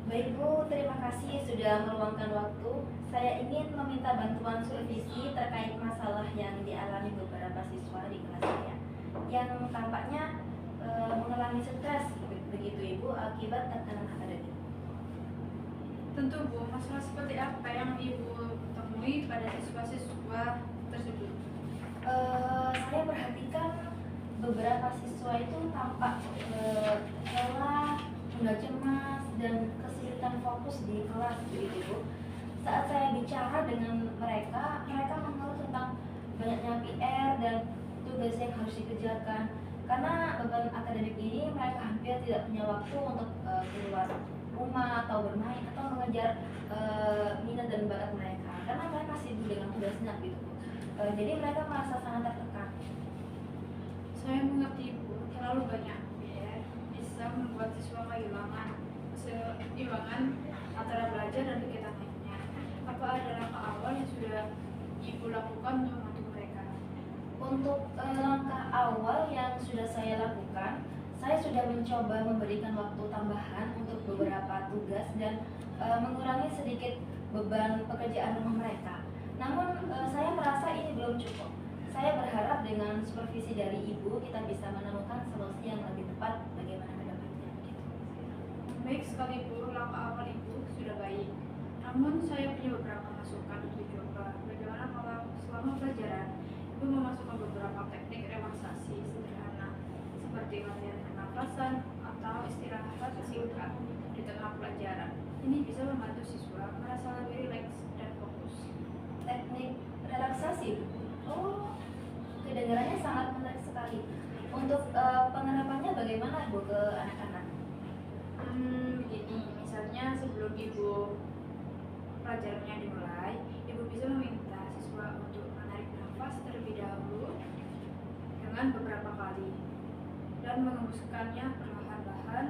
Baik Bu, terima kasih sudah meluangkan waktu. Saya ingin meminta bantuan supervisi terkait masalah yang dialami beberapa siswa di kelas saya yang tampaknya mengalami stres begitu Ibu akibat tekanan akademik. Tentu Bu, masalah seperti apa yang Ibu temui pada siswa-siswa tersebut? Saya perhatikan beberapa siswa itu tampak lelah, mudah cemas, dan kesulitan fokus di kelas begitu Bu. Saat saya bicara dengan mereka mengeluh tentang banyaknya PR dan tugas yang harus dikerjakan. Karena beban akademik ini mereka hampir tidak punya waktu untuk keluar rumah atau bermain atau mengejar minat dan bakat mereka. Karena mereka sibuk dengan tugasnya gitu Bu. Jadi mereka merasa sangat tertekan. Saya mengerti Bu, terlalu banyak PR bisa membuat siswa kehilangan keseimbangan antara belajar dan kegiatan lainnya. Apa ada langkah awal yang sudah Ibu lakukan untuk membantu mereka? Untuk langkah awal yang sudah saya lakukan, saya sudah mencoba memberikan waktu tambahan untuk beberapa tugas dan mengurangi sedikit beban pekerjaan rumah mereka. Namun saya merasa ini belum cukup. Saya berharap dengan supervisi dari Ibu kita bisa menemukan solusi yang lebih tepat bagaimana ke depannya. Baik sekali Bu, langkah awal Ibu sudah baik. Namun saya punya beberapa masukan untuk dicoba. Bagaimana kalau selama pelajaran Ibu memasukkan beberapa teknik relaksasi sederhana seperti latihan pernapasan atau istirahat singkat di tengah pelajaran. Ini bisa membantu siswa merasa lebih rileks dan fokus. Teknik relaksasi. Oh, kedengarannya sangat menarik sekali. Untuk penerapannya bagaimana Bu ke anak-anak? Begini, misalnya sebelum Ibu pelajarannya dimulai, Ibu bisa meminta siswa untuk menarik nafas terlebih dahulu dengan beberapa kali dan mengembuskannya perlahan-lahan.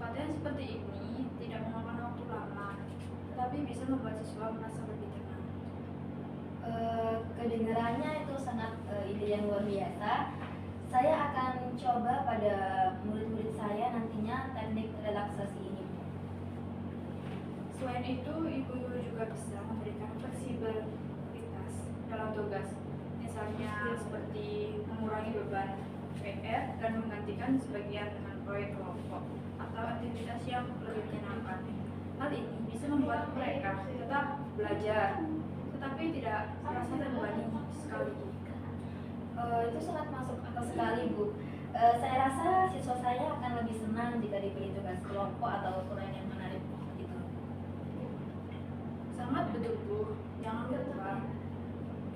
Latihan seperti ini tidak memakan waktu lama, tetapi bisa membuat siswa merasa lebih tenang. Kedengarannya itu sangat ide yang luar biasa. Saya akan coba pada murid-murid saya nantinya teknik relaksasi ini. Selain itu, Ibu juga bisa memberikan fleksibilitas dalam tugas, misalnya seperti mengurangi beban PR dan menggantikan sebagian dengan proyek kelompok atau aktivitas yang lebih menyenangkan. Hal ini bisa membuat mereka tetap belajar, tetapi tidak merasa terbebani sekali. Itu sangat masuk akal sekali Bu. Saya rasa siswa saya akan lebih senang jika diberi tugas kelompok atau ukuran yang menarik gitu. Sangat betul Bu. Jangan lupa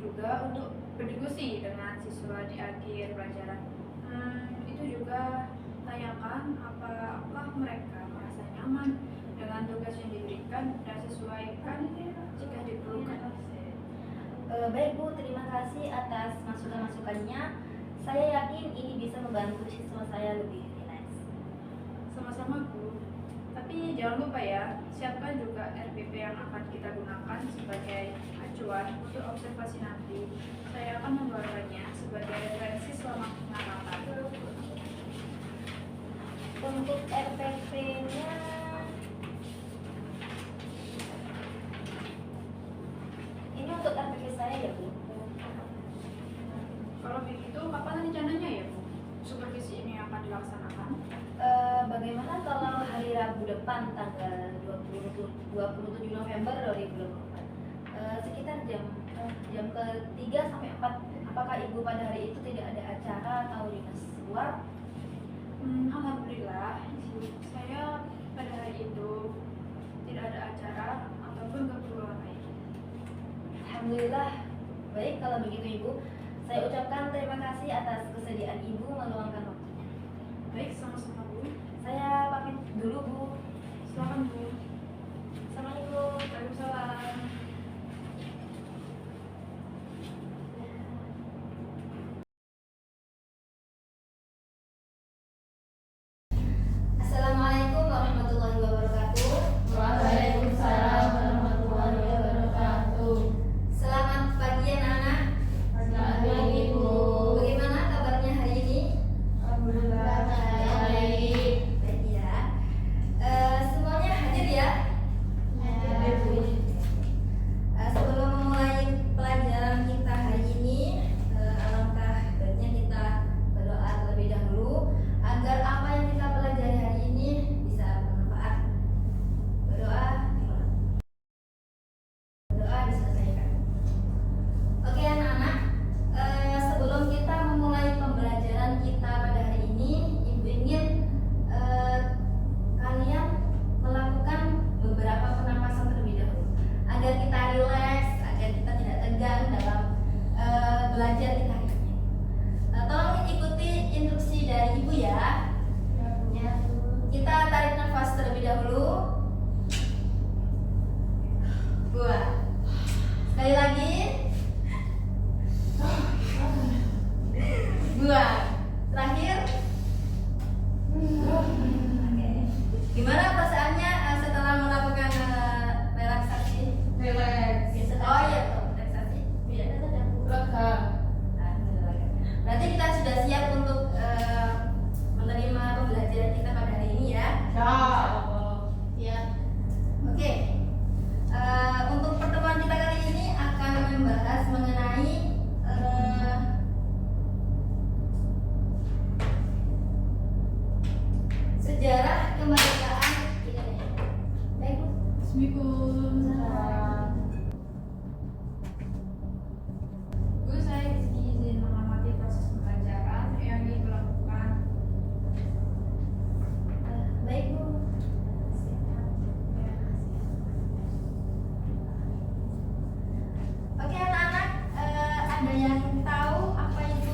juga untuk berdiskusi dengan siswa di akhir pelajaran. Itu juga tanyakan apakah mereka merasa nyaman dengan tugas yang diberikan dan sesuaikan jika diperlukan. Baik Bu, terima kasih atas masukan-masukannya. Saya yakin ini bisa membantu siswa saya lebih rileks. Sama-sama Bu. Tapi jangan lupa ya, siapkan juga RPP yang akan kita gunakan sebagai acuan untuk observasi nanti. Saya akan membawakannya sebagai referensi selama pengamatan. Untuk RPP-nya ini untuk RPP saya ya Bu. Kalau begitu, kapan rencananya ya Bu? Supervisi ini akan dilaksanakan? Bagaimana kalau hari Rabu depan tanggal 27 November 2024 sekitar jam ke-3 sampai 4. Apakah Ibu pada hari itu tidak ada acara atau dinas luar? Alhamdulillah, saya pada hari itu tidak ada acara ataupun keperluan lain. Alhamdulillah. Baik kalau begitu Ibu. Saya ucapkan terima kasih atas kesediaan Ibu meluangkan waktunya. Baik, sama-sama Bu. Saya pamit dulu Bu. Silakan Bu. Assalamualaikum. Waalaikumsalam. Assalamualaikum warahmatullahi wabarakatuh. Waalaikumsalam warahmatullahi wabarakatuh. Selamat pagi anak-anak. Selamat pagi, Bu. Bagaimana kabarnya hari ini? Alhamdulillah baik. terlebih dahulu. Buat. Sekali lagi. Buat. Terakhir. Oke. Gimana perasaannya setelah melakukan relaksasi? Relax. Oh iya, relaksasi. Tidak ada tanda. Lega. Berarti kita sudah siap untuk menerima pembelajaran kita pada hari ini ya. Ya. Oke. Untuk pertemuan kita kali ini akan membahas mengenai sejarah kemerdekaan Indonesia. Baik, Bu. Bismillah. Bu, saya di sini izin mengamati proses pembelajaran yang dilakukan. Baik, Bu. Oke, anak-anak, ada yang tahu apa itu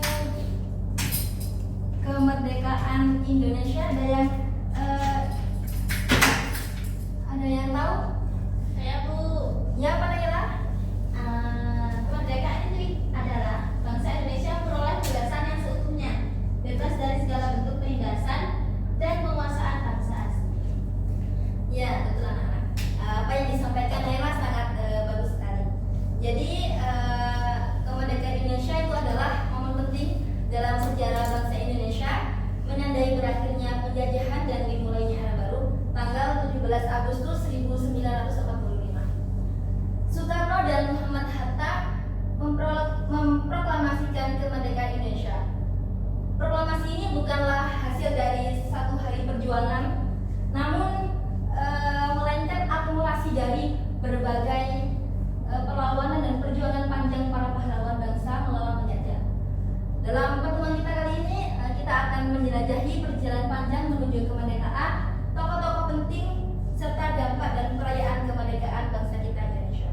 kemerdekaan Indonesia? Ada yang tahu? Saya Bu. Ya, Pak Nayla? Kemerdekaan itu adalah bangsa Indonesia memperoleh kebebasan yang seutuhnya, bebas dari segala bentuk penindasan dan penguasaan bangsa asing. Ya, betul anak-anak. Apa yang disampaikan Nayla sangat bagus sekali. Jadi kemerdekaan Indonesia itu adalah momen penting dalam sejarah bangsa Indonesia, menandai berakhirnya penjajahan dan dimulainya era baru tanggal 17 Agustus 1945. Soekarno dan Muhammad Hatta memproklamasikan kemerdekaan Indonesia. Proklamasi ini bukanlah hasil dari satu hari perjuangan, namun melainkan akumulasi dari berbagai perlawanan dan perjuangan panjang para pahlawan bangsa melawan penjajah. Dalam pertemuan kita kali ini, kita akan menjelajahi perjalanan panjang menuju kemerdekaan, tokoh-tokoh penting, serta dampak dan perayaan kemerdekaan bangsa kita Indonesia.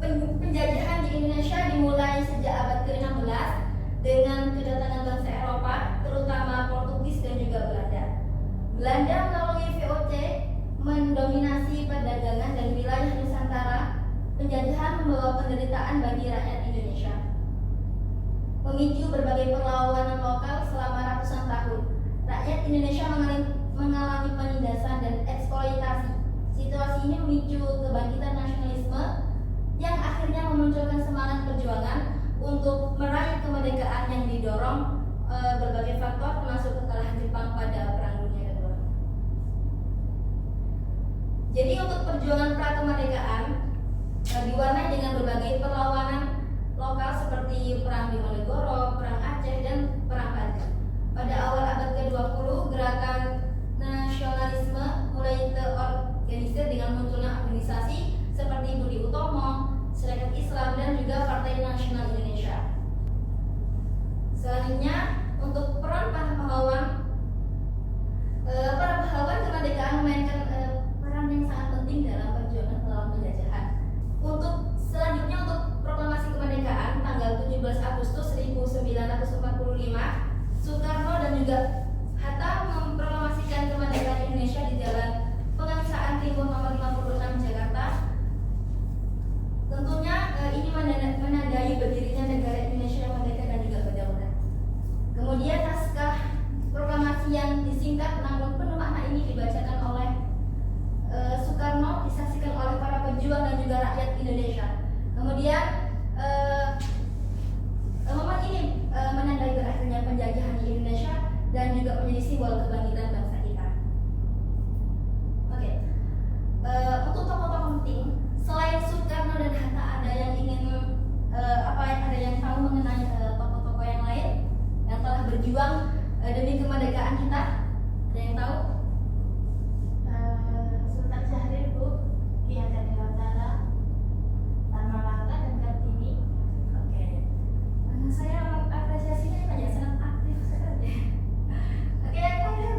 Penjajahan di Indonesia dimulai sejak abad ke-16 dengan kedatangan bangsa Eropa, terutama Portugis dan juga Belanda. Belanda melalui VOC mendominasi perdagangan dan wilayah Nusantara. Penjajahan membawa penderitaan bagi rakyat Indonesia, memicu berbagai perlawanan lokal selama ratusan tahun. Rakyat Indonesia mengalami penindasan dan eksploitasi. Situasi ini memicu kebangkitan nasionalisme yang akhirnya memunculkan semangat perjuangan untuk meraih kemerdekaan yang didorong berbagai faktor, termasuk kekalahan Jepang pada Perang Dunia Kedua. Jadi untuk perjuangan pra-kemerdekaan diwarnai dengan berbagai perlawanan lokal seperti Perang Diponegoro, Perang Aceh, dan Perang Banten. Pada awal abad ke-20, gerakan nasionalisme mulai terorganisir dengan munculnya organisasi seperti Budi Utomo, Serikat Islam, dan juga Partai Nasional Indonesia. Selanjutnya, untuk peran para pahlawan kemerdekaan memainkan peran yang sangat penting dalam perjuangan melawan penjajahan. Selanjutnya untuk proklamasi kemerdekaan tanggal 17 Agustus 1945, Soekarno dan juga Hatta memproklamasikan kemerdekaan Indonesia di Jalan Pengangsaan Timur nomor 56 Jakarta. Tentunya ini menandai berdirinya negara Indonesia yang merdeka dan juga berdaulat. Kemudian naskah proklamasi yang disingkat namun penuh makna ini dibacakan oleh Soekarno, disaksikan oleh para pejuang dan juga rakyat Indonesia. Kemudian momen ini menandai berakhirnya penjajahan di Indonesia dan juga menjadi simbol kebangkitan bangsa kita. Oke. Untuk tokoh-tokoh penting selain Soekarno dan Hatta, ada yang ingin ada yang tahu mengenai tokoh-tokoh yang lain yang telah berjuang demi kemerdekaan kita? Ada yang tahu? Sultan Syahrir Bu, Ki Hajar Dewantara, Tan Malaka, dan Kartini. Oke. Saya mengapresiasinya banyak, sangat aktif sekali. Oke, yang lain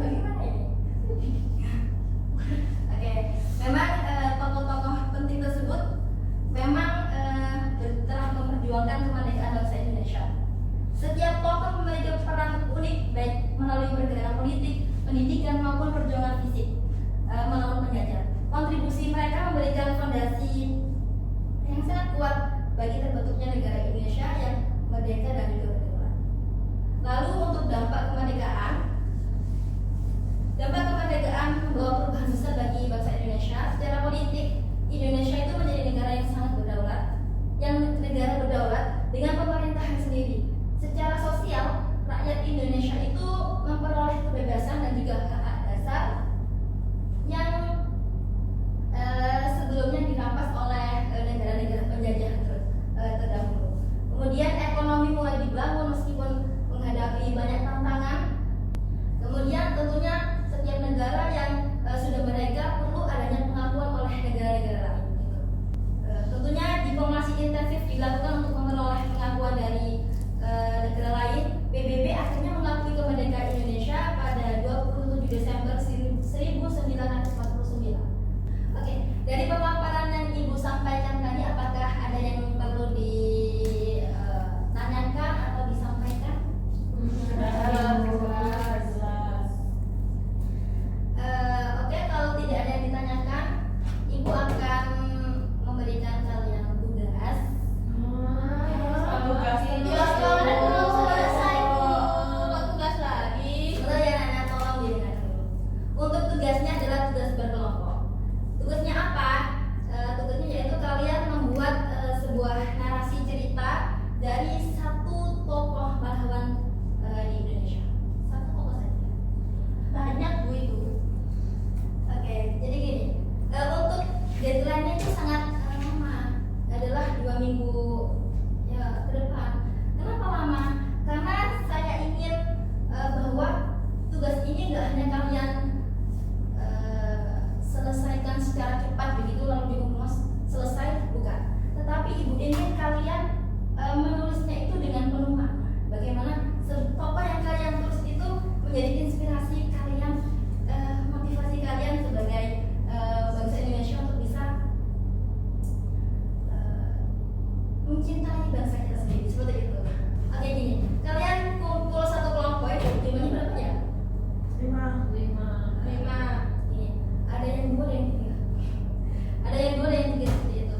kuat bagi terbentuknya negara Indonesia yang merdeka dan juga berdaulat. Lalu untuk dampak kemerdekaan membawa perubahan besar bagi bangsa Indonesia. Secara politik, Indonesia itu menjadi negara yang sangat berdaulat, dengan pemerintahan sendiri. Secara sosial, rakyat Indonesia itu memperoleh kebebasan dan juga hak dasar yang sebelumnya dirampas oleh negara-negara penjajah terdahulu. Kemudian ekonomi mulai dibangun meskipun menghadapi banyak tantangan. Kemudian tentunya setiap negara yang sudah merdeka perlu adanya pengakuan oleh negara-negara lain. Tentunya diplomasi intensif dilakukan untuk memperoleh pengakuan dari negara lain. PBB akhirnya mengakui kemerdekaan Indonesia pada 27 Desember 1949. Oke, dari pemaparan yang Ibu sampaikan tadi, apakah ada yang perlu ditanyakan atau disampaikan? Oke, kalau tidak ada yang ditanyakan, Ibu akan memberikan kalian tugas. Tugas kalian belum selesai, Bu. Kok tugas lagi? Kalau yang nanya tolong didengar dulu. Untuk tugasnya adalah tugas berkelompok. Tugasnya apa? Tugasnya yaitu kalian membuat sebuah narasi cerita dari satu tokoh pahlawan di Indonesia. Satu tokoh saja. Banyak, Bu, itu. Oke, jadi gini. Untuk deadline-nya itu sangat lama. Adalah 2 minggu ya ke depan. Kenapa lama? Karena saya ingin bahwa tugas ini nggak hanya kalian selesaikan secara cepat begitu lalu diumus selesai, bukan. Tetapi Ibu ingin kalian menulisnya itu dengan penuh makna. Bagaimana tokoh yang kalian tulis itu menjadi inspirasi kalian, motivasi kalian sebagai bangsa Indonesia untuk bisa mencintai bangsa kita sendiri, seperti itu. Oke, gini, kalian kumpul satu kelompok itu jumlahnya berapa ya? 5. Ini ada yang 2, ada yang 3. Ada yang 2, ada yang 3 seperti itu.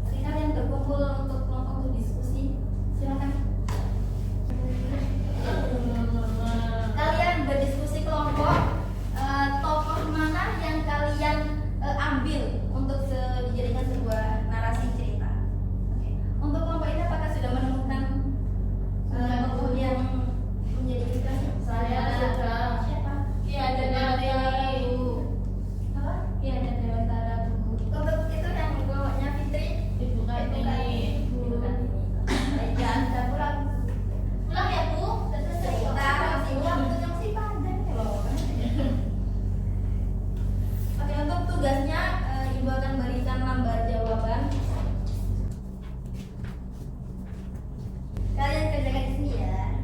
Oke, kalian berkumpul untuk kelompok untuk diskusi. Silakan. Kalian berdiskusi kelompok, tokoh mana yang kalian ambil untuk dijadikan sebuah narasi cerita. Oke. Untuk kelompok ini apakah sudah menemukan tokoh yang menjadi inspirasi? Saya sudah. Siapa? Iya, ada Dewantara, Bu. Apa? Iya, ada Dewantara, Bu. Untuk itu yang kelompoknya Fitri. Ibu Kartini, Bu. Ibu Kartini. Baik, jangan sudah pulang. Pulang ya, Bu. Sudah selesai. Kita masih waktu yang si padat loh. Oke, untuk tugasnya Ibu akan berikan lembar jawaban. Kalian kerjakan di sini ya.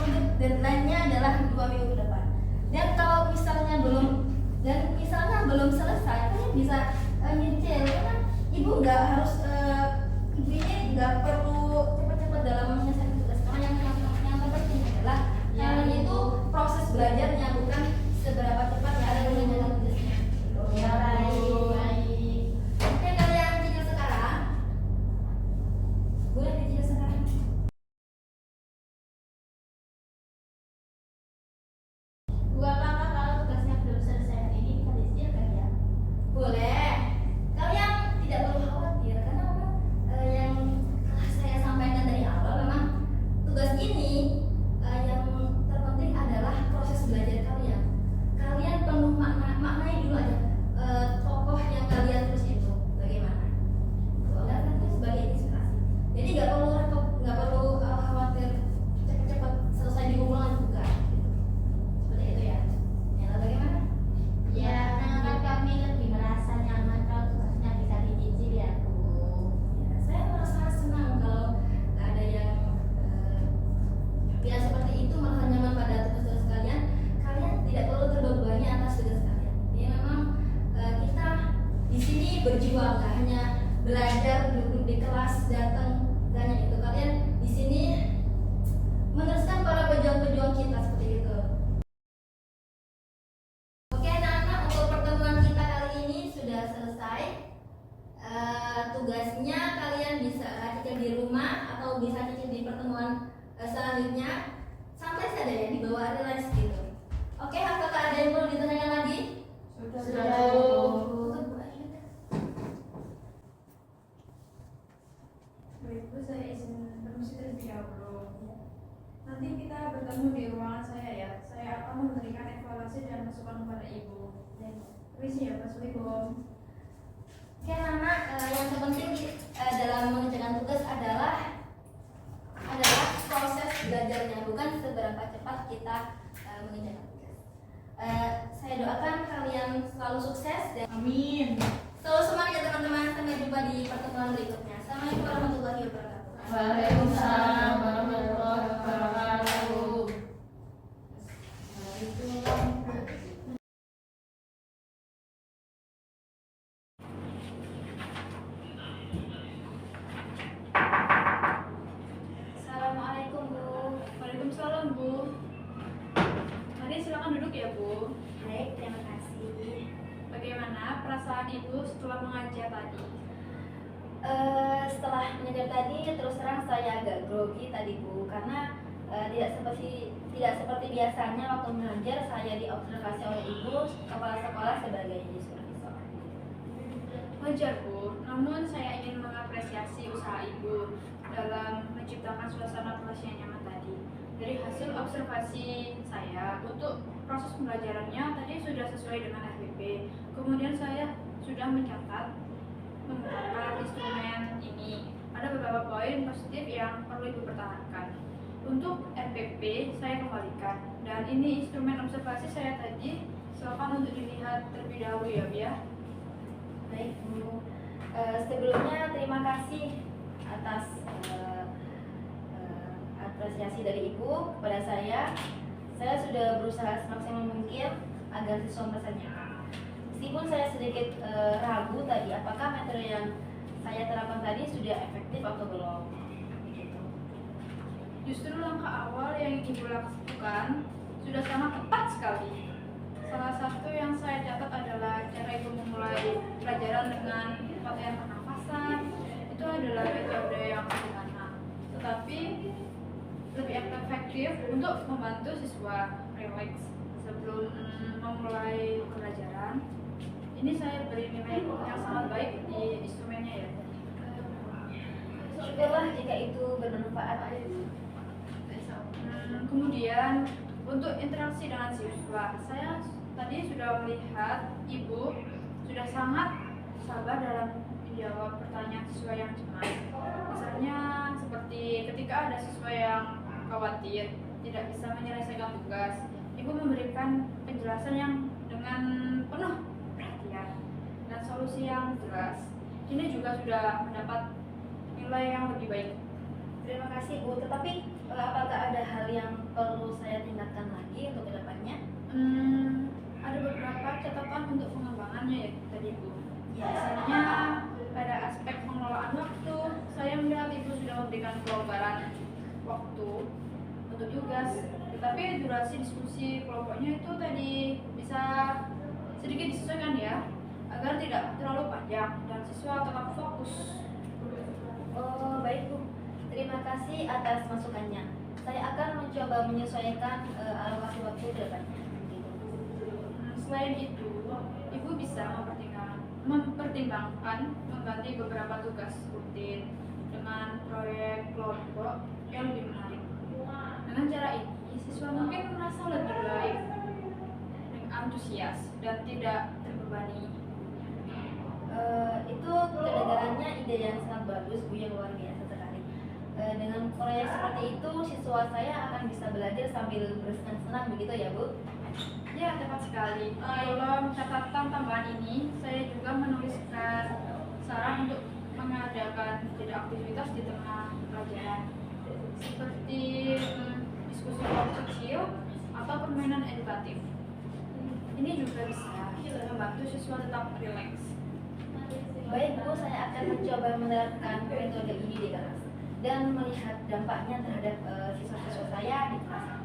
Untuk deadline-nya adalah 2 minggu ke depan. Dan kalau misalnya belum selesai, kalian bisa nyicil. Karena Ibu nggak harus Ibu ini nggak perlu cepat-cepat dalam menyelesaikan tugas. Karena yang terpenting adalah kalian itu proses belajarnya, bukan seberapa cepat kalian mengerjakan tugasnya. Ya, baik. Oke, kalian cicil sekarang. Boleh dicicil sekarang. Bu, apakah kalau tugasnya belum selesai hari ini bisa dicicilkan ya? Boleh. Kalian tidak perlu khawatir karena memang yang telah saya sampaikan dari awal, memang tugas ini yang terpenting adalah proses belajar kalian. Kalian penuh maknai dulu aja tokoh yang kalian tulis itu bagaimana. Dan itu sebagai inspirasi. Jadi nggak perlu khawatir cepat-cepat selesai dikumpulkan juga. Seperti itu ya. Ya, bagaimana? Ya, kan kami lebih merasa nyaman kalau tugasnya bisa dicicil ya, Bu. Ya, saya merasa senang kalau ada yang ya seperti itu, merasa nyaman pada tugas-tugas kalian. Kalian tidak perlu terbebani atas tugas kalian. Ya, memang kita di sini berjuang, nggak hanya belajar duduk di kelas datang hanya itu. Kalian di sini meneruskan para pejuang-pejuang kita seperti itu. Oke, anak-anak, untuk pertemuan kita kali ini sudah selesai. Tugasnya observasi dan masukan kepada Ibu. Permisi ya, Assalamualaikum. Oke anak-anak, yang terpenting dalam mengerjakan tugas adalah proses belajarnya, bukan seberapa cepat kita mengerjakan tugas. Saya doakan kalian selalu sukses dan Amin. selalu semangat ya teman-teman. Sampai jumpa di pertemuan berikutnya. Assalamualaikum warahmatullahi wabarakatuh. Waalaikumsalam warahmatullahi wabarakatuh. Assalamualaikum Bu. Waalaikumsalam, Bu. Mari silakan duduk ya, Bu. Baik, terima kasih. Bagaimana perasaan Ibu setelah mengajar tadi? Setelah mengajar tadi, terus terang saya agak grogi tadi Bu, karena tidak seperti biasanya waktu mengajar saya diobservasi oleh Ibu kepala sekolah sebagai supervisor. Wajar, Bu. Namun saya ingin mengapresiasi usaha Ibu dalam menciptakan suasana kelas yang nyaman tadi. Dari hasil observasi saya untuk proses pembelajarannya tadi sudah sesuai dengan RPP. Kemudian saya sudah mencatat menggunakan instrumen ini. Ada beberapa poin positif yang perlu Ibu pertahankan. Untuk RPP saya kembalikan, dan ini instrumen observasi saya tadi. Silakan untuk dilihat terlebih dahulu ya, Bu ya. Baik Bu. Sebelumnya terima kasih atas apresiasi dari Ibu kepada saya. Saya sudah berusaha semaksimal mungkin agar siswa merasa nyaman. Meskipun saya sedikit ragu tadi apakah metode yang saya terapkan tadi sudah efektif atau belum. Begitu. Justru langkah awal yang Ibu lakukan sudah sangat tepat sekali. Salah satu yang saya catat adalah cara Ibu memulai pelajaran dengan latihan pernafasan. Itu adalah metode yang sederhana, tetapi lebih efektif untuk membantu siswa rileks sebelum memulai pelajaran. Ini saya beri nilai yang sangat baik di instrumennya ya. Syukurlah jika itu bermanfaat. Kemudian untuk interaksi dengan siswa, saya tadi sudah melihat Ibu sudah sangat sabar dalam menjawab pertanyaan siswa yang cemas. Misalnya seperti ketika ada siswa yang khawatir tidak bisa menyelesaikan tugas, Ibu memberikan penjelasan yang dengan penuh perhatian dan solusi yang jelas. Ini juga sudah mendapat nilai yang lebih baik. Terima kasih Bu. Tetapi apakah ada hal yang perlu saya tingkatkan lagi untuk kedepannya? Ada beberapa catatan untuk pengembangannya ya tadi Bu. Ya. Misalnya pada aspek pengelolaan waktu, saya melihat Ibu sudah memberikan kelonggaran waktu untuk tugas, tetapi durasi diskusi kelompoknya itu tadi bisa sedikit disesuaikan ya, agar tidak terlalu panjang dan siswa tetap fokus. Oh, baik Bu. Terima kasih atas masukannya. Saya akan mencoba menyesuaikan alokasi waktu kedepannya. Selain itu, Ibu bisa mempertimbangkan mengganti beberapa tugas rutin dengan proyek kelompok yang lebih menarik. Dengan cara ini, siswa mungkin merasa lebih baik, antusias, dan tidak terbebani. Itu kedengarannya ide yang sangat bagus Bu, yang luar biasa sekali. Dengan proyek seperti itu, siswa saya akan bisa belajar sambil bersenang-senang begitu ya Bu? Ya, tepat sekali. Dalam catatan tambahan ini, saya juga menuliskan saran untuk mengadakan jeda aktivitas di tengah pelajaran, seperti diskusi kelompok kecil atau permainan edukatif. Ini juga bisa membantu siswa tetap rileks. Baik Bu, saya akan mencoba menerapkan metode ini di kelas dan melihat dampaknya terhadap siswa-siswa saya di kelas.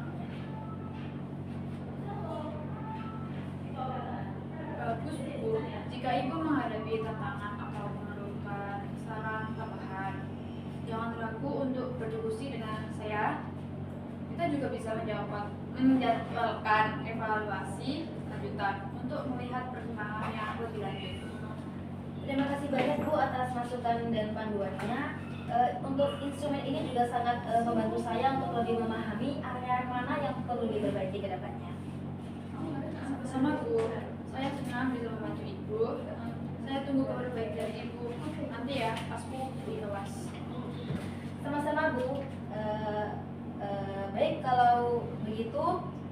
Bagus Bu, jika Ibu menghadapi tantangan atau memerlukan saran tambahan, jangan ragu untuk berdiskusi dengan saya. Kita juga bisa menjadwalkan evaluasi lanjutan untuk melihat perkembangan yang lebih lanjut. Terima kasih banyak Bu atas masukan dan panduannya. Untuk instrumen ini juga sangat membantu saya untuk lebih memahami area mana yang perlu diperbaiki ke depannya. Sama-sama Bu, saya senang bisa membantu Ibu. Saya tunggu kabar baik dari Ibu nanti ya pas Bu di kelas. Sama-sama Bu. Baik, kalau begitu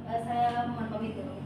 saya mohon pamit dulu